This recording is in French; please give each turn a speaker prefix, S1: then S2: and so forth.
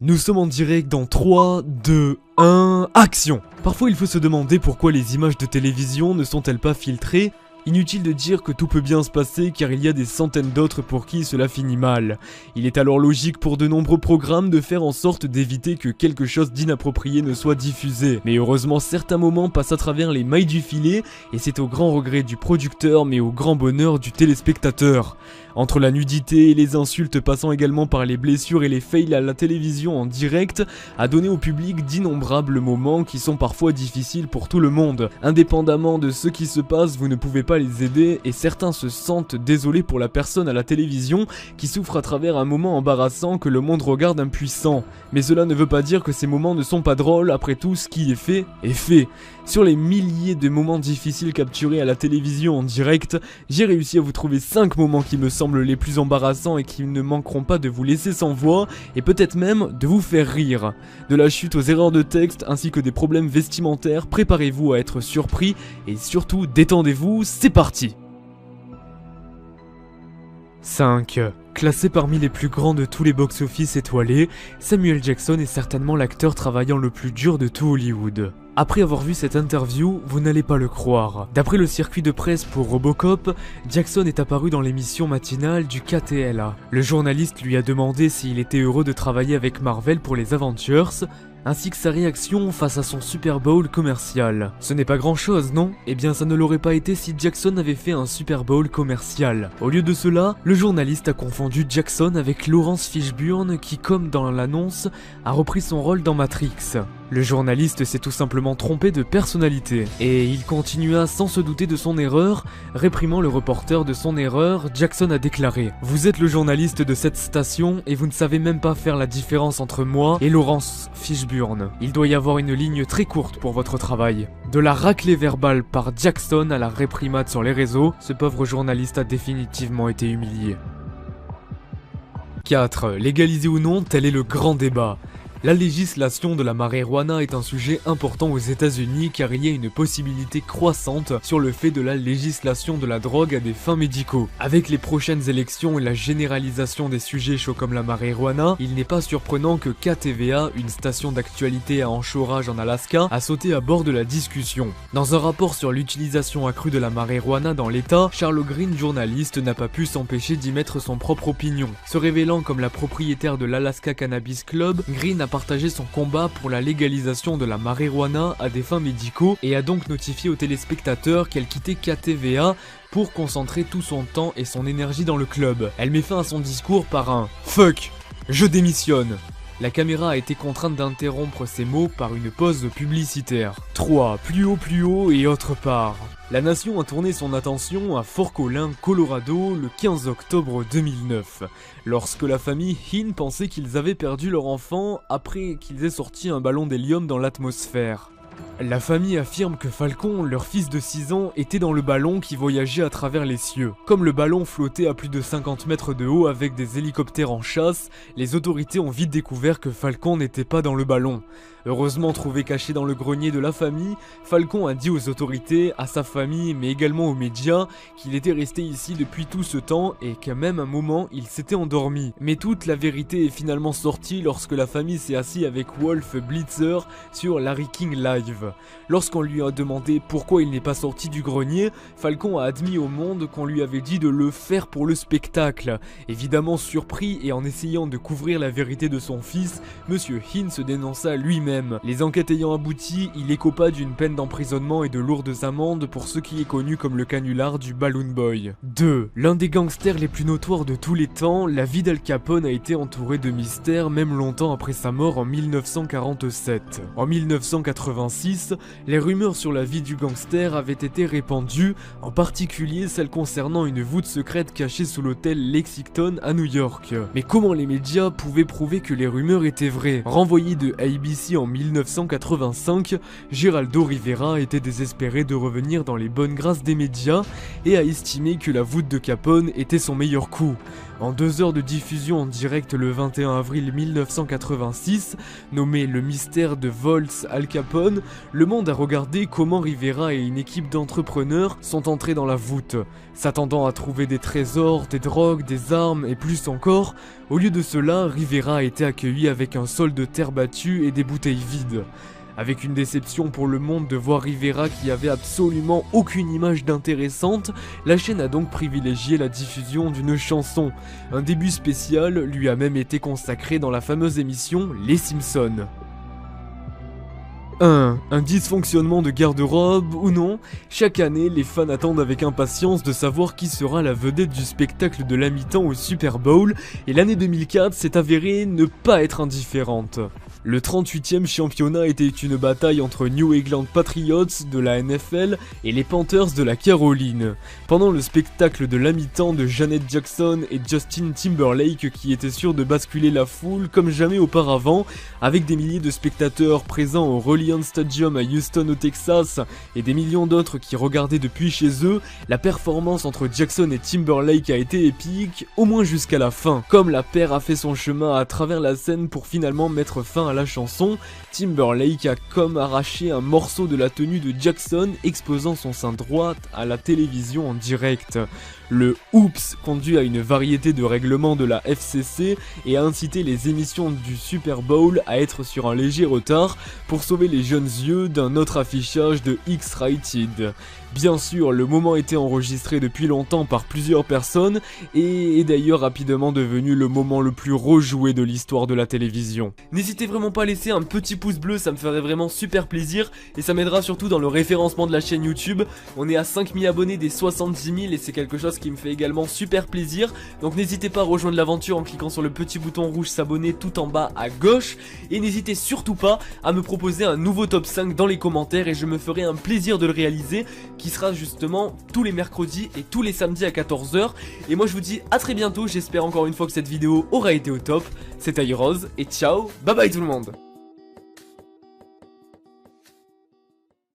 S1: Nous sommes en direct dans 3, 2, 1, action! Parfois il faut se demander pourquoi les images de télévision ne sont-elles pas filtrées. Inutile de dire que tout peut bien se passer car il y a des centaines d'autres pour qui cela finit mal. Il est alors logique pour de nombreux programmes de faire en sorte d'éviter que quelque chose d'inapproprié ne soit diffusé. Mais heureusement certains moments passent à travers les mailles du filet et c'est au grand regret du producteur mais au grand bonheur du téléspectateur. Entre la nudité et les insultes passant également par les blessures et les fails à la télévision en direct, a donné au public d'innombrables moments qui sont parfois difficiles pour tout le monde. Indépendamment de ce qui se passe, vous ne pouvez pas les aider et certains se sentent désolés pour la personne à la télévision qui souffre à travers un moment embarrassant que le monde regarde impuissant. Mais cela ne veut pas dire que ces moments ne sont pas drôles, après tout ce qui est fait est fait. Sur les milliers de moments difficiles capturés à la télévision en direct, j'ai réussi à vous trouver 5 moments qui me semblent les plus embarrassants et qui ne manqueront pas de vous laisser sans voix et peut-être même de vous faire rire. De la chute aux erreurs de texte ainsi que des problèmes vestimentaires, préparez-vous à être surpris et surtout détendez-vous, c'est parti! 5. Classé parmi les plus grands de tous les box-office étoilés, Samuel Jackson est certainement l'acteur travaillant le plus dur de tout Hollywood. Après avoir vu cette interview, vous n'allez pas le croire. D'après le circuit de presse pour Robocop, Jackson est apparu dans l'émission matinale du KTLA. Le journaliste lui a demandé s'il était heureux de travailler avec Marvel pour les Avengers, ainsi que sa réaction face à son Super Bowl commercial. Ce n'est pas grand chose, non? Eh bien ça ne l'aurait pas été si Jackson avait fait un Super Bowl commercial. Au lieu de cela, le journaliste a confondu Jackson avec Laurence Fishburne qui, comme dans l'annonce, a repris son rôle dans Matrix. Le journaliste s'est tout simplement trompé de personnalité, et il continua sans se douter de son erreur, réprimant le reporter de son erreur. Jackson a déclaré « Vous êtes le journaliste de cette station et vous ne savez même pas faire la différence entre moi et Laurence Fishburne. Il doit y avoir une ligne très courte pour votre travail. » De la raclée verbale par Jackson à la réprimade sur les réseaux, ce pauvre journaliste a définitivement été humilié. 4. Légaliser ou non, tel est le grand débat. La législation de la marijuana est un sujet important aux États-Unis car il y a une possibilité croissante sur le fait de la législation de la drogue à des fins médicaux. Avec les prochaines élections et la généralisation des sujets chauds comme la marijuana, il n'est pas surprenant que KTVA, une station d'actualité à Anchorage en Alaska, a sauté à bord de la discussion. Dans un rapport sur l'utilisation accrue de la marijuana dans l'État, Charles Green, journaliste, n'a pas pu s'empêcher d'y mettre son propre opinion. Se révélant comme la propriétaire de l'Alaska Cannabis Club, Green a partagé son combat pour la légalisation de la marijuana à des fins médicaux et a donc notifié aux téléspectateurs qu'elle quittait KTVA pour concentrer tout son temps et son énergie dans le club. Elle met fin à son discours par un « Fuck, je démissionne ». La caméra a été contrainte d'interrompre ces mots par une pause publicitaire. 3. Plus haut et autre part. La nation a tourné son attention à Fort Collins, Colorado, le 15 octobre 2009, lorsque la famille Hinn pensait qu'ils avaient perdu leur enfant après qu'ils aient sorti un ballon d'hélium dans l'atmosphère. La famille affirme que Falcon, leur fils de 6 ans, était dans le ballon qui voyageait à travers les cieux. Comme le ballon flottait à plus de 50 mètres de haut avec des hélicoptères en chasse, les autorités ont vite découvert que Falcon n'était pas dans le ballon. Heureusement trouvé caché dans le grenier de la famille, Falcon a dit aux autorités, à sa famille mais également aux médias qu'il était resté ici depuis tout ce temps et qu'à même un moment il s'était endormi. Mais toute la vérité est finalement sortie lorsque la famille s'est assise avec Wolf Blitzer sur Larry King Live. Lorsqu'on lui a demandé pourquoi il n'est pas sorti du grenier, Falcon a admis au monde qu'on lui avait dit de le faire pour le spectacle. Évidemment surpris et en essayant de couvrir la vérité de son fils, Monsieur Hinn se dénonça lui-même. Les enquêtes ayant abouti, il écopa d'une peine d'emprisonnement et de lourdes amendes pour ce qui est connu comme le canular du Balloon Boy. 2. L'un des gangsters les plus notoires de tous les temps, la vie d'Al Capone a été entourée de mystères même longtemps après sa mort en 1947. En 1986, les rumeurs sur la vie du gangster avaient été répandues, en particulier celles concernant une voûte secrète cachée sous l'hôtel Lexington à New York. Mais comment les médias pouvaient prouver que les rumeurs étaient vraies? Renvoyé de ABC en 1985, Geraldo Rivera était désespéré de revenir dans les bonnes grâces des médias et a estimé que la voûte de Capone était son meilleur coup. En 2 heures de diffusion en direct le 21 avril 1986, nommé Le mystère de Volts Al Capone, le monde a regardé comment Rivera et une équipe d'entrepreneurs sont entrés dans la voûte. S'attendant à trouver des trésors, des drogues, des armes et plus encore, au lieu de cela, Rivera a été accueilli avec un sol de terre battue et des bouteilles vides. Avec une déception pour le monde de voir Rivera qui avait absolument aucune image d'intéressante, la chaîne a donc privilégié la diffusion d'une chanson. Un début spécial lui a même été consacré dans la fameuse émission Les Simpsons. 1. Un dysfonctionnement de garde-robe ou non? Chaque année, les fans attendent avec impatience de savoir qui sera la vedette du spectacle de la mi-temps au Super Bowl, et l'année 2004 s'est avérée ne pas être indifférente. Le 38e championnat était une bataille entre New England Patriots de la NFL et les Panthers de la Caroline. Pendant le spectacle de la mi-temps de Janet Jackson et Justin Timberlake qui était sûr de basculer la foule comme jamais auparavant, avec des milliers de spectateurs présents au Reliance Stadium à Houston au Texas et des millions d'autres qui regardaient depuis chez eux, la performance entre Jackson et Timberlake a été épique, au moins jusqu'à la fin. Comme la paire a fait son chemin à travers la scène pour finalement mettre fin à la chanson, Timberlake a comme arraché un morceau de la tenue de Jackson, exposant son sein droit à la télévision en direct. Le Oops conduit à une variété de règlements de la FCC et a incité les émissions du Super Bowl à être sur un léger retard pour sauver les jeunes yeux d'un autre affichage de X-Rated. Bien sûr, le moment était enregistré depuis longtemps par plusieurs personnes et est d'ailleurs rapidement devenu le moment le plus rejoué de l'histoire de la télévision. N'hésitez vraiment pas à laisser un petit pouce bleu, ça me ferait vraiment super plaisir et ça m'aidera surtout dans le référencement de la chaîne YouTube. On est à 5000 abonnés des 70 000 et c'est quelque chose qui me fait également super plaisir. Donc n'hésitez pas à rejoindre l'aventure en cliquant sur le petit bouton rouge s'abonner tout en bas à gauche. Et n'hésitez surtout pas à me proposer un nouveau top 5 dans les commentaires et je me ferai un plaisir de le réaliser, qui sera justement tous les mercredis et tous les samedis à 14 h. Et moi je vous dis à très bientôt, j'espère encore une fois que cette vidéo aura été au top. C'était Rose et ciao, bye bye tout le monde.